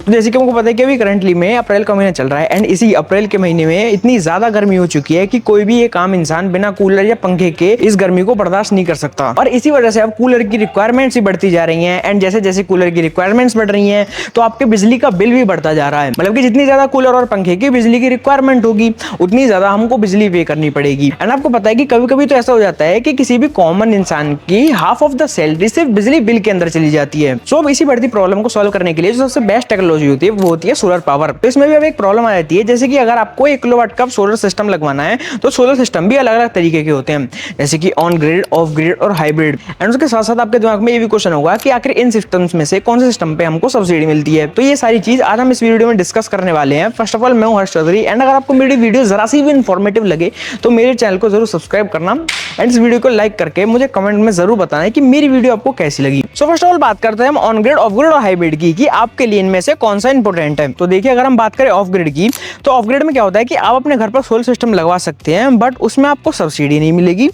जैसे कि हमको पता है कि अभी करंटली में अप्रैल का महीना चल रहा है एंड इसी अप्रैल के महीने में इतनी ज्यादा गर्मी हो चुकी है कि कोई भी एक आम इंसान बिना कूलर या पंखे के इस गर्मी को बर्दाश्त नहीं कर सकता। और इसी वजह से अब कूलर की रिक्वायरमेंट्स ही बढ़ती जा रही हैं एंड जैसे जैसे कूलर की रिक्वायरमेंट्स बढ़ रही हैं तो आपके बिजली का बिल भी बढ़ता जा रहा है। मतलब कि जितनी ज्यादा कूलर और पंखे की बिजली की रिक्वायरमेंट होगी उतनी ज्यादा हमको बिजली पे करनी पड़ेगी। एंड आपको पता है कि कभी कभी तो ऐसा हो जाता है कि किसी भी कॉमन इंसान की हाफ ऑफ द सैलरी सिर्फ बिजली बिल के अंदर चली जाती है। सो अब इसी बढ़ती प्रॉब्लम को सॉल्व करने के लिए जो सबसे बेस्ट टेक्नोलॉजी होती है वो होती है सोलर पावर। तो इसमें भी अब एक प्रॉब्लम आ जाती है, जैसे कि अगर आपको 1 किलोवाट का सोलर सिस्टम लगवाना है तो सोलर सिस्टम भी अलग अलग तरीके के होते हैं, जैसे कि ऑन ग्रिड, ऑफ ग्रिड और हाइब्रिड। एंड उसके साथ साथ आपके दिमाग में ये भी क्वेश्चन होगा कि आखिर इन सिस्टम्स में से कौन से सिस्टम पे हमको सब्सिडी मिलती है। तो ये सारी चीज आज हम इस वीडियो में डिस्कस करने वाले हैं। फर्स्ट ऑफ ऑल मैं हूं हर्ष चौधरी एंड अगर आपको मेरी वीडियो जरा सी भी इंफॉर्मेटिव लगे तो मेरे चैनल को जरूर सब्सक्राइब करना एंड इस वीडियो को लाइक करके मुझे कमेंट में जरूर बताना है कि मेरी वीडियो आपको कैसी लगी। सो फर्स्ट ऑफ ऑल बात करते हैं हम ऑन ग्रिड, ऑफ ग्रिड और हाइब्रिड की कि आपके लिए इनमें से कौन सा इंपॉर्टेंट है। तो देखिए अगर हम बात करें ऑफ ग्रिड की तो ऑफ ग्रिड में क्या होता है कि आप अपने घर पर सोलर सिस्टम लगवा सकते हैं बट उसमें आपको सब्सिडी नहीं मिलेगी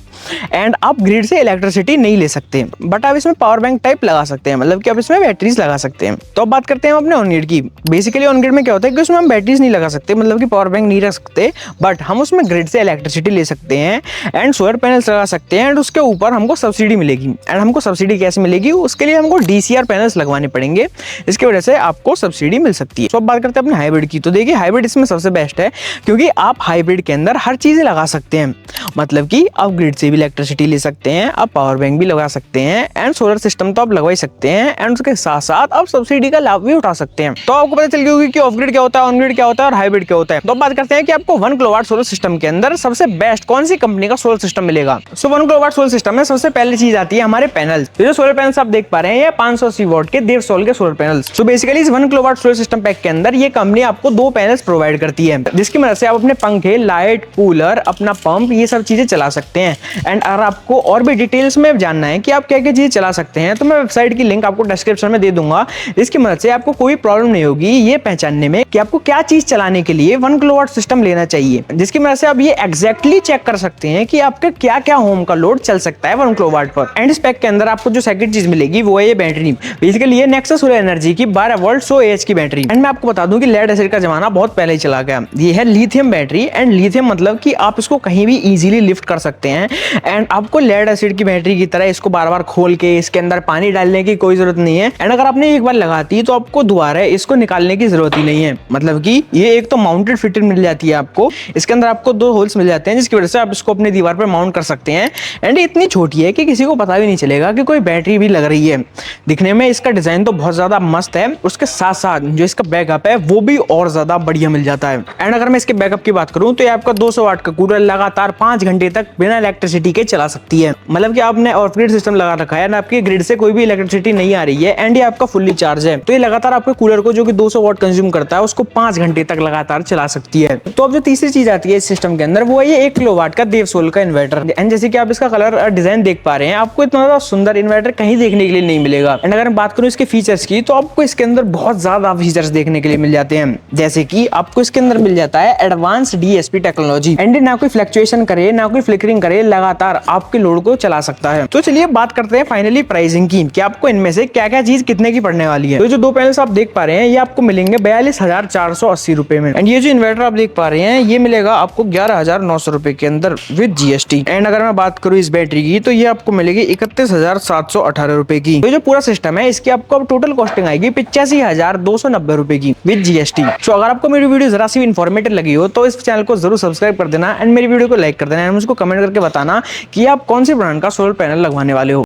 एंड आप ग्रिड से इलेक्ट्रिसिटी नहीं ले सकते, बट आप इसमें पावर बैंक टाइप लगा सकते हैं, मतलब कि आप इसमें बैटरीज लगा सकते हैं। तो अब बात करते हैं हम अपने ऑन ग्रिड की। बेसिकली ऑन ग्रिड में क्या होता है कि उसमें हम बैटरीज नहीं लगा सकते, मतलब कि पावर बैंक नहीं रख सकते, बट हम उसमें ग्रिड से इलेक्ट्रिसिटी ले सकते हैं एंड सोलर पैनल्स लगा सकते हैं एंड उसके ऊपर हमको सब्सिडी मिलेगी। एंड हमको सब्सिडी कैसे मिलेगी, उसके लिए हमको DCR पैनल्स लगवाने पड़ेंगे, इसकी वजह से आपको सब्सिडी मिल सकती है। तो अब बात करते हैं अपने हाइब्रिड की। तो देखिए हाइब्रिड इसमें सबसे बेस्ट है क्योंकि आप हाइब्रिड के अंदर हर चीजें लगा सकते हैं, मतलब कि आप ग्रिड से भी इलेक्ट्रिसिटी ले सकते हैं, आप पावर बैंक भी लगा सकते हैं एंड सोलर सिस्टम तो आप लगवा ही सकते हैं एंड उसके साथ साथ आप सब्सिडी का लाभ भी उठा सकते हैं। तो आपको पता चल गया होगा कि ऑफ ग्रिड क्या होता है, ऑन ग्रिड क्या होता है और हाइब्रिड क्या होता है। तो अब बात करते हैं कि आपको 1 किलोवाट सोलर सिस्टम के अंदर सबसे बेस्ट कौन सी कंपनी का सोलर सिस्टम मिलेगा। सो 1 किलोवाट सोलर सिस्टम में सबसे पहली चीज आती है हमारे पैनल। जो सोलर पैनल्स आप देख पा रहे हैं ये 580 वॉट के देव सोल के सोलर पैनल्स। सो बेसिकली इस 1 किलोवाट सोलर सिस्टम पैक के अंदर ये कंपनी आपको 2 पैनल्स प्रोवाइड करती है जिसकी मदद से आप अपने पंखे, लाइट, कूलर, अपना पंप ये सब चीजें चला सकते हैं। एंड अगर आपको और भी डिटेल्स में जानना है कि आप क्या क्या चीजें चला सकते हैं तो मैं वेबसाइट की लिंक आपको डिस्क्रिप्शन में दे दूंगा, जिसकी मदद से आपको कोई प्रॉब्लम नहीं होगी ये पहचानने में कि आपको क्या चीज चलाने के लिए 1 किलोवाट सिस्टम लेना चाहिए, जिसकी मदद से आप ये एग्जैक्टली चेक कर सकते हैं कि आपके क्या क्या होम का लोड चल सकता है 1 किलोवाट पर। एंड इस पैक के अंदर आपको जो सेकंड चीज मिलेगी वो है ये बैटरी। बेसिकली ये नेक्सस सोलर एनर्जी की 12 वोल्ट 100 AH की बैटरी। एंड मैं आपको बता दूं कि लेड एसिड का जमाना बहुत पहले ही चला गया। ये है लिथियम बैटरी एंड लिथियम मतलब कि आप इसको कहीं भी इजीली लिफ्ट कर सकते हैं एंड आपको लेड एसिड की बैटरी की तरह इसको बार बार खोल के इसके अंदर पानी डालने की कोई जरूरत नहीं है। एंड अगर आपने एक बार लगाती तो आपको दोबारा इसको निकालने की जरूरत ही नहीं है। मतलब कि ये एक तो माउंटेड फिटेड मिल जाती है आपको, इसके अंदर आपको 2 होल्स मिल जाते हैं जिसकी वजह से आप इसको अपनी दीवार पर माउंट कर सकते हैं। एंड ये इतनी छोटी है कि किसी को पता भी नहीं चलेगा कि कोई बैटरी भी लग रही है। दिखने में इसका डिजाइन तो बहुत ज्यादा मस्त है, उसके साथ साथ जो इसका बैकअप है वो भी और ज्यादा बढ़िया मिल जाता है। एंड अगर मैं इसके बैकअप की बात करूं तो ये आपका 200 वाट का कूलर लगातार 5 घंटे तक बिना इलेक्ट्रिसिटी के चला सकती है। मतलब कि आपने ऑफ ग्रिड सिस्टम लगा रखा है ना, आपकी ग्रिड से कोई भी इलेक्ट्रिसिटी नहीं आ रही है एंड ये आपका फुल्ली चार्ज है, तो ये लगातार आपके कूलर को जो कि 200 वाट कंज्यूम करता है उसको 5 घंटे तक लगातार चला सकती है। तो अब जो तीसरी चीज आती है इस सिस्टम के अंदर वो है ये 1 किलोवाट का देव सोल का इन्वर्टर। एंड जैसे कि आप इसका कलर डिजाइन देख पा रहे हैं, आपको इतना ज्यादा सुंदर इन्वर्टर कहीं देखने के लिए नहीं मिलेगा। एंड अगर मैं बात करूं इसके फीचर्स की तो आपको इसके अंदर बहुत ज्यादा फीचर्स देखने के लिए मिल जाते हैं, जैसे कि आपको इसके अंदर मिल जाता है एडवांस DSP टेक्नोलॉजी। एंड ना कोई फ्लक्चुएशन करे ना कोई फ्लिकरिंग करे, लगातार आपके लोड को चला सकता है। तो चलिए बात करते हैं फाइनली प्राइसिंग की कि आपको इनमें से क्या क्या चीज कितने की पड़ने वाली है। तो जो 2 पैनल्स आप देख पा रहे हैं ये आपको मिलेंगे 42,480 रुपए में। एंड ये जो इन्वर्टर आप देख पा रहे हैं ये मिलेगा आपको 11,900 रुपए के अंदर विद GST। एंड अगर मैं बात करूं इस बैटरी की तो ये आपको मिलेगी 31,718 रुपए की। तो जो पूरा सिस्टम है इसकी आपको अब टोटल कॉस्टिंग आएगी 85,290 रुपए की विद GST। तो अगर आपको मेरी वीडियो जरा सी इन्फॉर्मेटिव लगी हो तो इस चैनल को जरूर सब्सक्राइब कर देना एंड मेरी वीडियो को लाइक कर देना एंड मुझको कमेंट करके बताना कि आप कौन से ब्रांड का सोलर पैनल लगवाने वाले हो।